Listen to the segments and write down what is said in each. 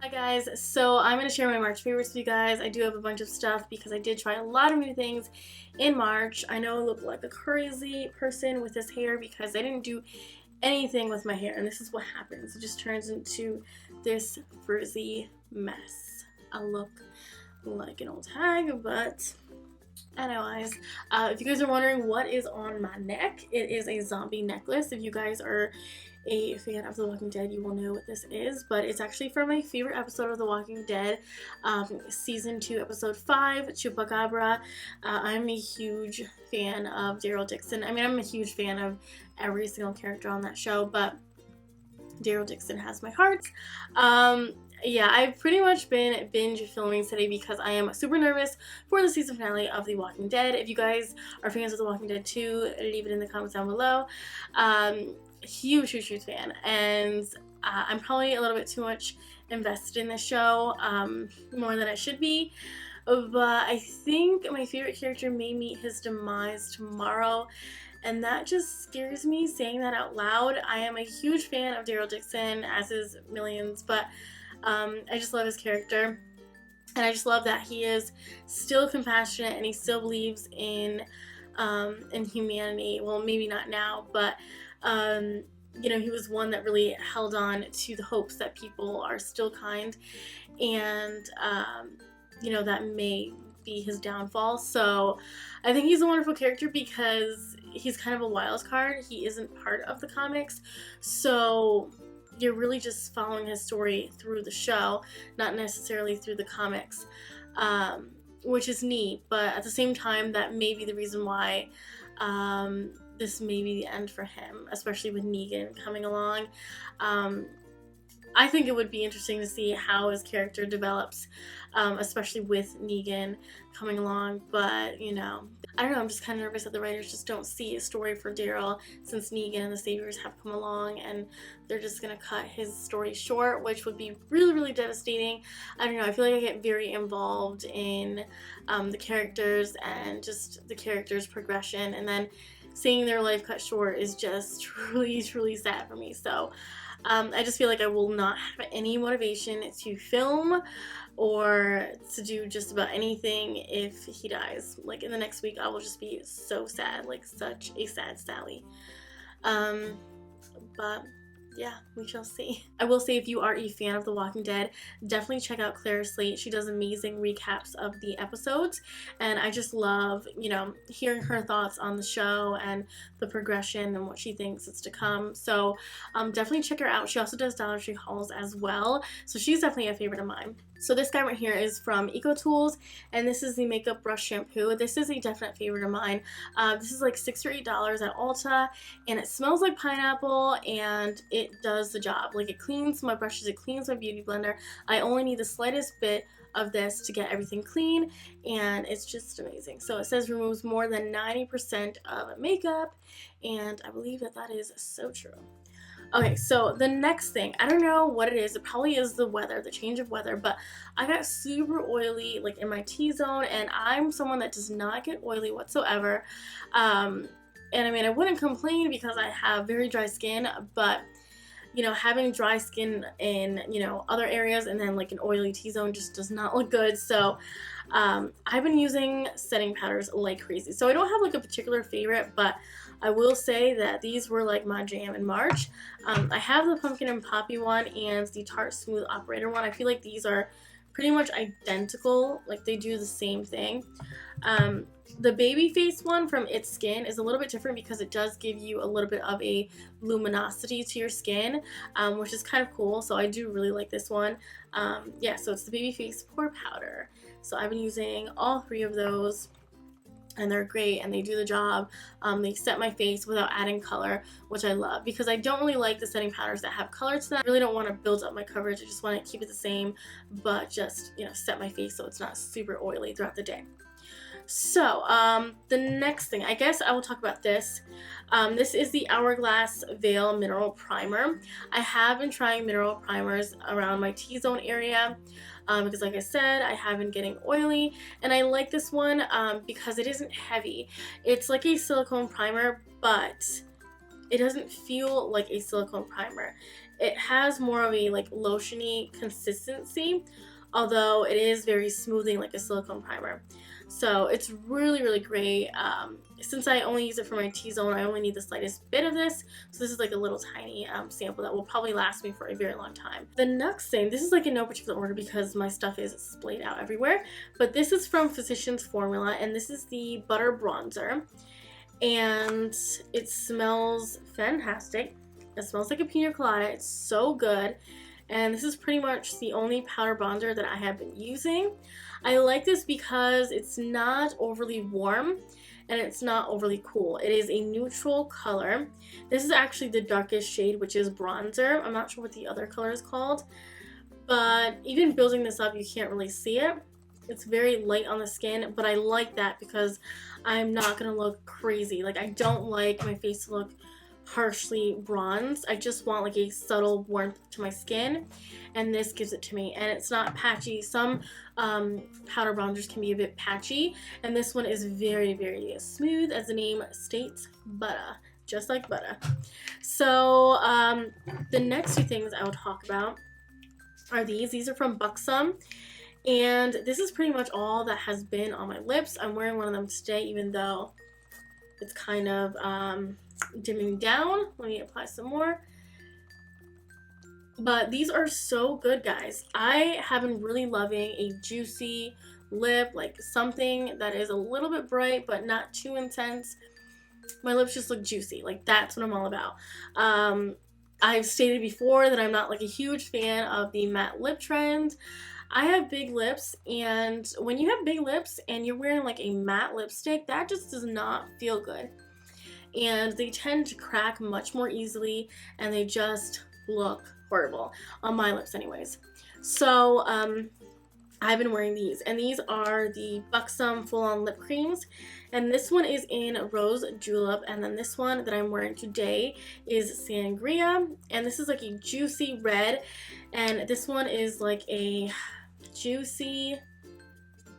Hi guys, so I'm going to share my March favorites with you guys. I do have a bunch of stuff because I did try a lot of new things in March. I know I look like a crazy person with this hair because I didn't do anything with my hair, and this is what happens. It just turns into this frizzy mess. I look like an old hag, but anyways, if you guys are wondering what is on my neck, it is a zombie necklace. If you guys are a fan of The Walking Dead, you will know what this is, but it's actually from my favorite episode of The Walking Dead, season 2, episode 5, Chupacabra. I'm a huge fan of Daryl Dixon. I mean, I'm a huge fan of every single character on that show, but Daryl Dixon has my heart. Yeah, I've pretty much been binge filming today because I am super nervous for the season finale of The Walking Dead. If you guys are fans of The Walking Dead too, leave it in the comments down below. Huge fan, and I'm probably a little bit too much invested in this show, more than I should be, but I think my favorite character may meet his demise tomorrow, and that just scares me saying that out loud. I am a huge fan of Daryl Dixon, as is millions, but I just love his character, and I just love that he is still compassionate and he still believes in humanity. Well, maybe not now, but you know, he was one that really held on to the hopes that people are still kind, and you know, that may be his downfall. So I think he's a wonderful character because he's kind of a wild card. He isn't part of the comics, so you're really just following his story through the show, not necessarily through the comics, which is neat, but at the same time, that may be the reason why this may be the end for him, especially with Negan coming along. I think it would be interesting to see how his character develops, especially with Negan coming along, but you know, I don't know, I'm just kind of nervous that the writers just don't see a story for Daryl since Negan and the Saviors have come along, and they're just gonna cut his story short, which would be really devastating. I don't know, I feel like I get very involved in the characters and just the characters' progression, and then seeing their life cut short is just truly sad for me. So I just feel like I will not have any motivation to film or to do just about anything if he dies. Like in the next week, I will just be so sad, like such a sad Sally. But yeah, we shall see. I will say, if you are a fan of The Walking Dead, definitely check out Claire Slate. She does amazing recaps of the episodes, and I just love, you know, hearing her thoughts on the show and the progression and what she thinks is to come. So definitely check her out. She also does Dollar Tree hauls as well, so she's definitely a favorite of mine. So this guy right here is from EcoTools, and this is the Makeup Brush Shampoo. This is a definite favorite of mine. This is like $6 or $8 at Ulta, and it smells like pineapple, and it does the job. Like, it cleans my brushes, it cleans my beauty blender. I only need the slightest bit of this to get everything clean, and it's just amazing. So it says removes more than 90% of makeup, and I believe that that is so true. Okay, so the next thing, I don't know what it is. It probably is the weather, the change of weather, but I got super oily like in my T-zone, and I'm someone that does not get oily whatsoever. And I mean, I wouldn't complain because I have very dry skin, but you know, having dry skin in, you know, other areas and then like an oily T-zone just does not look good. So I've been using setting powders like crazy. So I don't have like a particular favorite, but I will say that these were like my jam in March. I have the Pumpkin and Poppy one and the Tarte Smooth Operator one. I feel like these are pretty much identical, like they do the same thing. The baby face one from It's Skin is a little bit different because it does give you a little bit of a luminosity to your skin, which is kind of cool. So I do really like this one. Yeah, so it's the baby face pore powder. So I've been using all 3 of those, and they're great and they do the job. They set my face without adding color, which I love because I don't really like the setting powders that have color to them. I really don't want to build up my coverage. I just want to keep it the same, but just, you know, set my face so it's not super oily throughout the day. So the next thing, I guess I will talk about this. This is the Hourglass Veil Mineral Primer. I have been trying mineral primers around my T-zone area because, like I said, I have been getting oily, and I like this one because it isn't heavy. It's like a silicone primer, but it doesn't feel like a silicone primer. It has more of a like lotiony consistency, although it is very smoothing like a silicone primer. So it's really, really great. Since I only use it for my T-zone, I only need the slightest bit of this. So this is like a little tiny sample that will probably last me for a very long time. The next thing, this is like in no particular order because my stuff is splayed out everywhere, but this is from Physicians Formula, and this is the Butter Bronzer, and it smells fantastic. It smells like a pina colada. It's so good. And this is pretty much the only powder bronzer that I have been using. I like this because it's not overly warm and it's not overly cool. It is a neutral color. This is actually the darkest shade, which is bronzer. I'm not sure what the other color is called, but even building this up, you can't really see it. It's very light on the skin, but I like that because I'm not gonna look crazy. Like, I don't like my face to look harshly bronzed. I just want like a subtle warmth to my skin, and this gives it to me. And it's not patchy. Some powder bronzers can be a bit patchy, and this one is very, very smooth, as the name states, butter, just like butter. So the next two things I will talk about are these are from Buxom, and this is pretty much all that has been on my lips. I'm wearing one of them today, even though it's kind of dimming down. Let me apply some more. But these are so good, guys. I have been really loving a juicy lip, like something that is a little bit bright but not too intense. My lips just look juicy. Like, that's what I'm all about. I've stated before that I'm not like a huge fan of the matte lip trend. I have big lips, and when you have big lips and you're wearing like a matte lipstick, that just does not feel good. And they tend to crack much more easily, and they just look horrible on my lips anyways. So I've been wearing these, and these are the Buxom full-on lip creams, and this one is in Rose Julep, and then this one that I'm wearing today is Sangria, and this is like a juicy red, and this one is like a juicy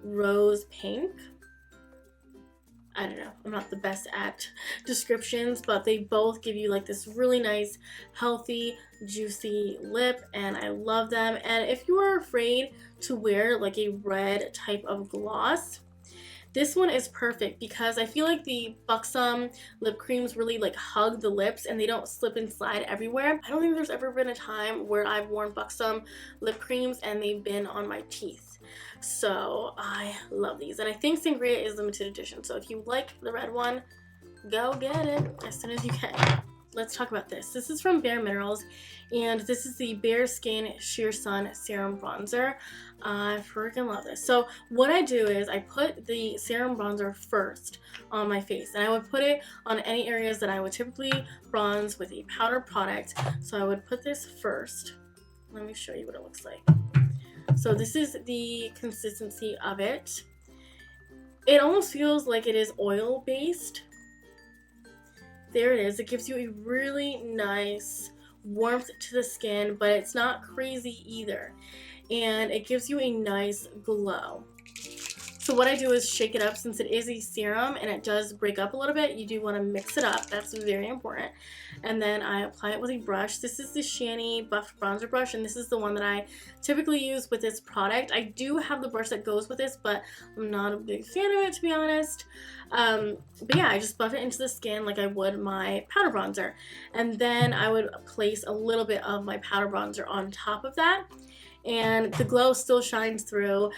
rose pink. I don't know, I'm not the best at descriptions, but they both give you like this really nice, healthy, juicy lip, and I love them. And if you are afraid to wear like a red type of gloss, this one is perfect because I feel like the Buxom lip creams really like hug the lips and they don't slip and slide everywhere. I don't think there's ever been a time where I've worn Buxom lip creams and they've been on my teeth. So I love these, and I think Sangria is limited edition, so if you like the red one, go get it as soon as you can. Let's talk about this. This is from Bareminerals, and this is the BareSkin Sheer Sun Serum Bronzer. I freaking love this. So what I do is I put the serum bronzer first on my face, and I would put it on any areas that I would typically bronze with a powder product. So I would put this first. Let me show you what it looks like. So this is the consistency of it. It almost feels like it is oil based. There it is. It gives you a really nice warmth to the skin, but it's not crazy either. And it gives you a nice glow. So what I do is shake it up, since it is a serum and it does break up a little bit. You do want to mix it up. That's very important. And then I apply it with a brush. This is the Shani Buff Bronzer Brush, and this is the one that I typically use with this product. I do have the brush that goes with this, but I'm not a big fan of it, to be honest. But yeah, I just buff it into the skin like I would my powder bronzer. And then I would place a little bit of my powder bronzer on top of that. And the glow still shines through.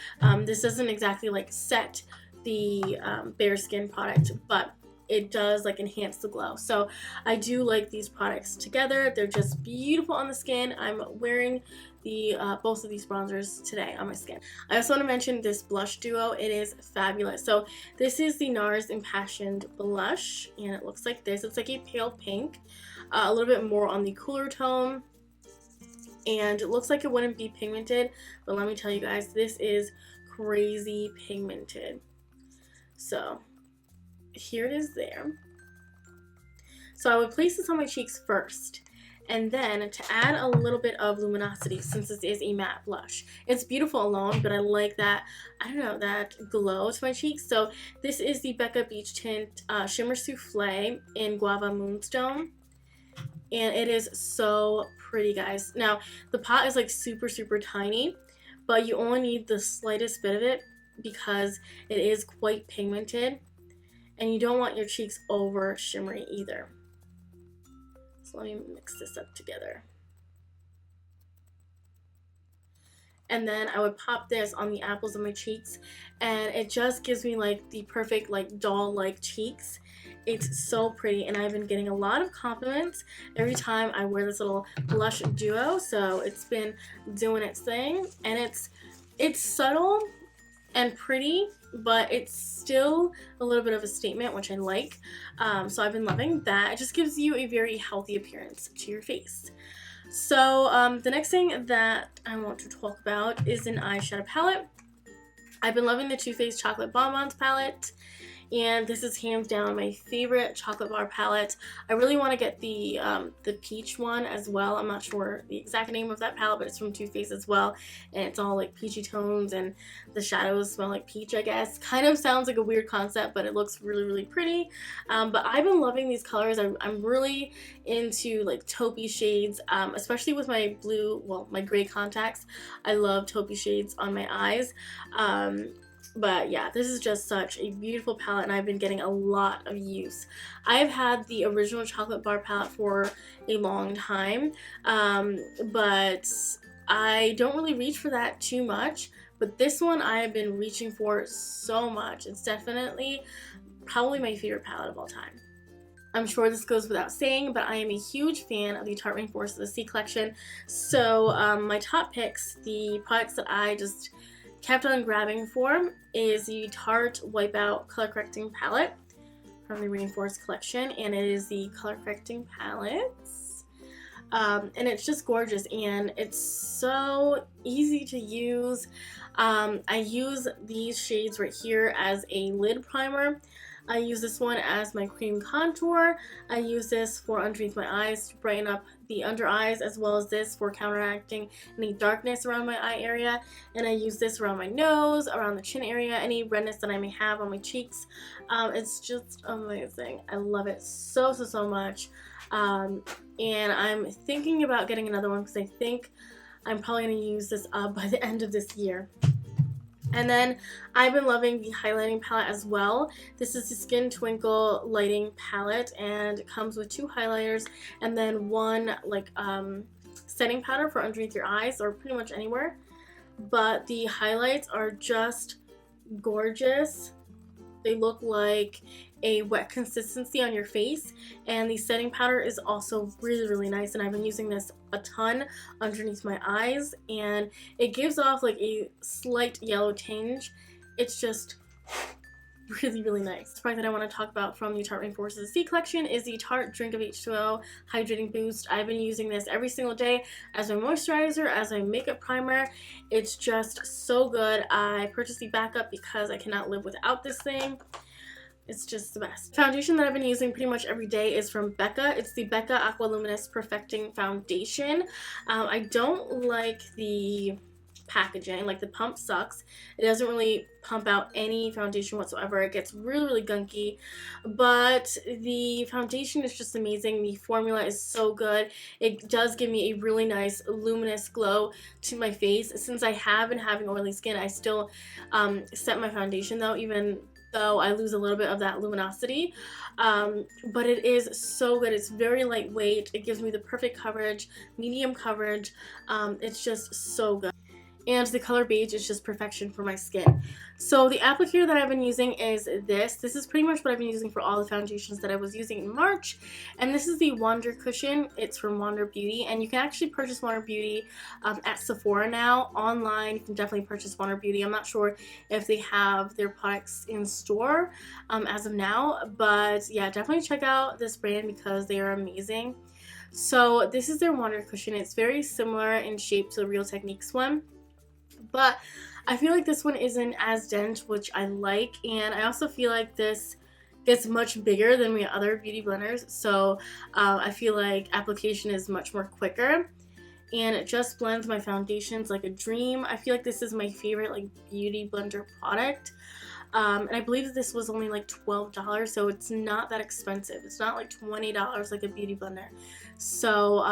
This doesn't exactly like set the BareSkin product, but it does like enhance the glow. So I do like these products together. They're just beautiful on the skin. I'm wearing the both of these bronzers today on my skin. I also want to mention this blush duo. It is fabulous. So this is the Nars Impassioned blush, and it looks like this. It's like a pale pink, a little bit more on the cooler tone. And it looks like it wouldn't be pigmented, but let me tell you guys, this is crazy pigmented. So here it is there. So I would place this on my cheeks first, and then to add a little bit of luminosity, since this is a matte blush. It's beautiful alone, but I like that, I don't know, that glow to my cheeks. So this is the Becca Beach Tint Shimmer Souffle in Guava Moonstone. and it is so pretty, guys. Now, the pot is like super, super tiny, but you only need the slightest bit of it because it is quite pigmented, and you don't want your cheeks over shimmery either. So let me mix this up together. And then I would pop this on the apples of my cheeks, and it just gives me like the perfect like doll-like cheeks. It's so pretty, and I've been getting a lot of compliments every time I wear this little blush duo, so it's been doing its thing. And it's subtle and pretty, but it's still a little bit of a statement, which I like. So I've been loving that. It just gives you a very healthy appearance to your face. So the next thing that I want to talk about is an eyeshadow palette. I've been loving the Too Faced Chocolate Bonbons palette, and this is hands down my favorite chocolate bar palette. I really want to get the peach one as well. I'm not sure the exact name of that palette, but it's from Too Faced as well, and it's all like peachy tones, and the shadows smell like peach, I guess. Kind of sounds like a weird concept, but it looks really, really pretty. But I've been loving these colors. I'm really into like taupey shades, especially with my my gray contacts. I love taupey shades on my eyes. But yeah, this is just such a beautiful palette, and I've been getting a lot of use. I've had the original chocolate bar palette for a long time, but I don't really reach for that too much. But this one I have been reaching for so much. It's definitely probably my favorite palette of all time. I'm sure this goes without saying, but I am a huge fan of the Tarte Rainforest of the Sea collection. So my top picks, the products that I just kept on grabbing for, is the Tarte Wipeout Color Correcting Palette from the Rainforest collection, and it is the color correcting palettes. And it's just gorgeous, and it's so easy to use. I use these shades right here as a lid primer. I use this one as my cream contour. I use this for underneath my eyes to brighten up the under eyes, as well as this for counteracting any darkness around my eye area. And I use this around my nose, around the chin area, any redness that I may have on my cheeks. It's just amazing. I love it so, so, so much. And I'm thinking about getting another one because I think I'm probably going to use this up by the end of this year. And then I've been loving the highlighting palette as well. This is the Skin Twinkle Lighting Palette, and it comes with 2 highlighters and then one like setting powder for underneath your eyes or pretty much anywhere. But the highlights are just gorgeous. They look like a wet consistency on your face, and the setting powder is also really, really nice, and I've been using this a ton underneath my eyes, and it gives off like a slight yellow tinge. It's just really, really nice. The product that I want to talk about from the Tarte Rainforest of the Sea collection is the Tarte Drink of H2O Hydrating Boost. I've been using this every single day as my moisturizer, as my makeup primer. It's just so good. I purchased the backup because I cannot live without this thing. It's just the best. Foundation that I've been using pretty much every day is from Becca. It's the Becca Aqua Luminous Perfecting Foundation. I don't like the packaging. Like, the pump sucks. It doesn't really pump out any foundation whatsoever. It gets really, really gunky, but the foundation is just amazing. The formula is so good. It does give me a really nice luminous glow to my face. Since I have been having oily skin, I still set my foundation though, even though I lose a little bit of that luminosity, but it is so good. It's very lightweight. It gives me the perfect coverage, medium coverage. It's just so good. And the color Beige is just perfection for my skin. So the applicator that I've been using is this. This is pretty much what I've been using for all the foundations that I was using in March. And this is the Wander Cushion. It's from Wander Beauty. And you can actually purchase Wander Beauty at Sephora now. Online, you can definitely purchase Wander Beauty. I'm not sure if they have their products in store as of now. But yeah, definitely check out this brand because they are amazing. So this is their Wander Cushion. It's very similar in shape to the Real Techniques one, but I feel like this one isn't as dense, which I like, and I also feel like this gets much bigger than my other beauty blenders, so I feel like application is much more quicker, and it just blends my foundations like a dream. I feel like this is my favorite like beauty blender product. And I believe that this was only like $12, so it's not that expensive. It's not like $20 like a beauty blender. So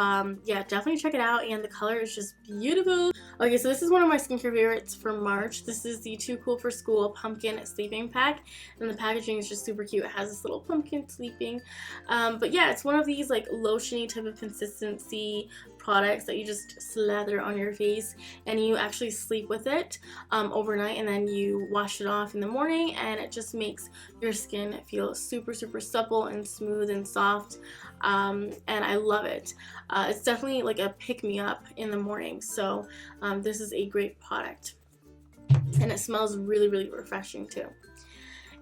yeah, definitely check it out, and the color is just beautiful. Okay, so this is one of my skincare favorites for March. This is the Too Cool for School Pumpkin Sleeping Pack, and the packaging is just super cute. It has this little pumpkin sleeping. But yeah, it's one of these like lotiony type of consistency products that you just slather on your face, and you actually sleep with it overnight, and then you wash it off in the morning, and it just makes your skin feel super supple and smooth and soft. And I love it. It's definitely like a pick-me-up in the morning, so this is a great product, and it smells really refreshing too.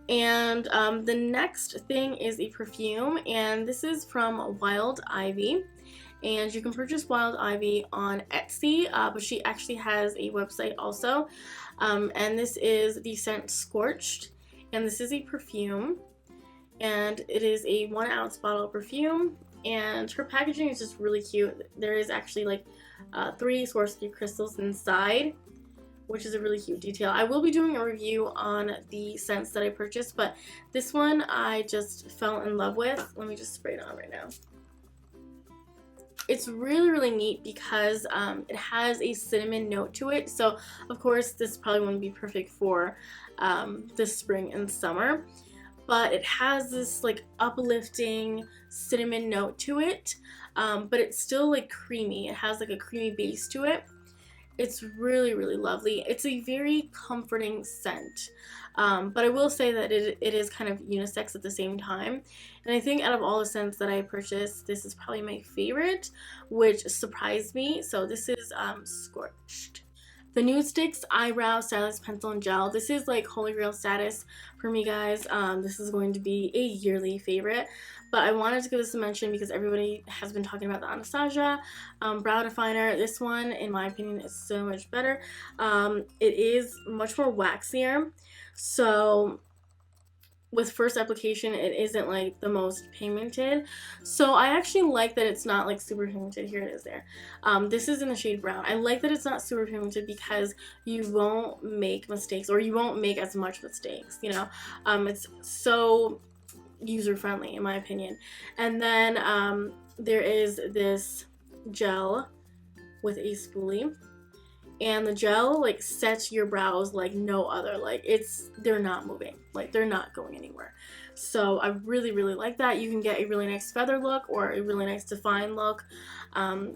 And the next thing is a perfume, and this is from Wylde Ivy, and you can purchase Wylde Ivy on Etsy, but she actually has a website also, and this is the scent Scorched, and this is a perfume, and it is a 1 ounce bottle of perfume, and her packaging is just really cute. There is actually like 3 Swarovski crystals inside, which is a really cute detail. I will be doing a review on the scents that I purchased, but this one I just fell in love with. Let me just spray it on right now. It's really neat because it has a cinnamon note to it, so of course this probably wouldn't be perfect for the spring and summer, but it has this like uplifting cinnamon note to it, but it's still like creamy. It has like a creamy base to it. It's really lovely. It's a very comforting scent, but I will say that it is kind of unisex at the same time, and I think out of all the scents that I purchased, this is probably my favorite, which surprised me. So this is Scorched. The Nude Sticks Eyebrow Stylist Pencil and Gel. This is like holy grail status for me, guys. This is going to be a yearly favorite, but I wanted to give this a mention because everybody has been talking about the Anastasia brow definer. This one, in my opinion, is so much better. It is much more waxier, so with first application it isn't like the most pigmented, so I actually like that it's not like super pigmented. Here it is there. This is in the shade brown. I like that it's not super pigmented because you won't make mistakes, or you won't make as much mistakes, you know. It's so user friendly in my opinion. And then there is this gel with a spoolie, and the gel like sets your brows like no other. Like they're not moving, like they're not going anywhere. So I really like that. You can get a really nice feather look or a really nice defined look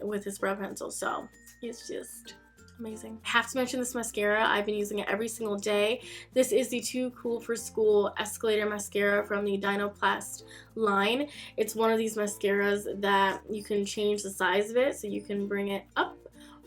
with this brow pencil, so it's just amazing. I have to mention this mascara. I've been using it every single day. This is the Too Cool for School Escalator Mascara from the Dynoplast line. It's one of these mascaras that you can change the size of it, so you can bring it up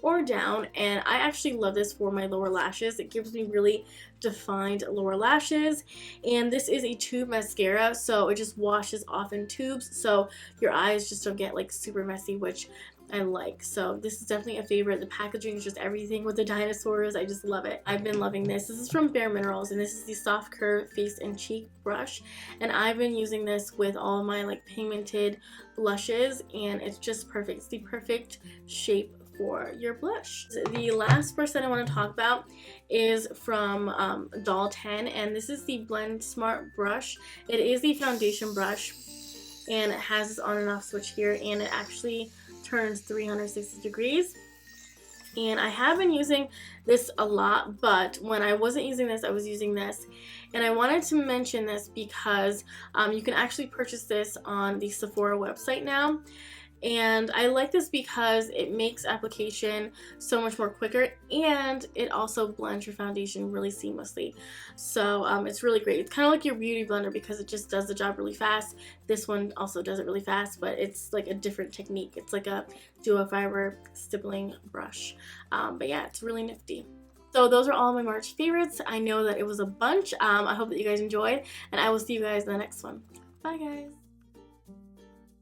or down, and I actually love this for my lower lashes. It gives me really defined lower lashes, and this is a tube mascara, so it just washes off in tubes, so your eyes just don't get like super messy, which I like. So this is definitely a favorite. The packaging is just everything with the dinosaurs. I just love it. I've been loving this. This is from Bareminerals, and this is the Soft Curve Face and Cheek Brush, and I've been using this with all my like pigmented blushes, and it's just perfect. It's the perfect shape for your blush. The last brush that I want to talk about is from Doll 10, and this is the Blend Smart brush. It is the foundation brush, and it has this on and off switch here, and it actually turns 360 degrees. And I have been using this a lot, but when I wasn't using this, I was using this. And I wanted to mention this because you can actually purchase this on the Sephora website now. And I like this because it makes application so much more quicker, and it also blends your foundation really seamlessly. So it's really great. It's kind of like your beauty blender because it just does the job really fast. This one also does it really fast, but it's like a different technique. It's like a duo fiber stippling brush. But yeah, it's really nifty. So those are all my March favorites. I know that it was a bunch. I hope that you guys enjoyed, and I will see you guys in the next one. Bye, guys.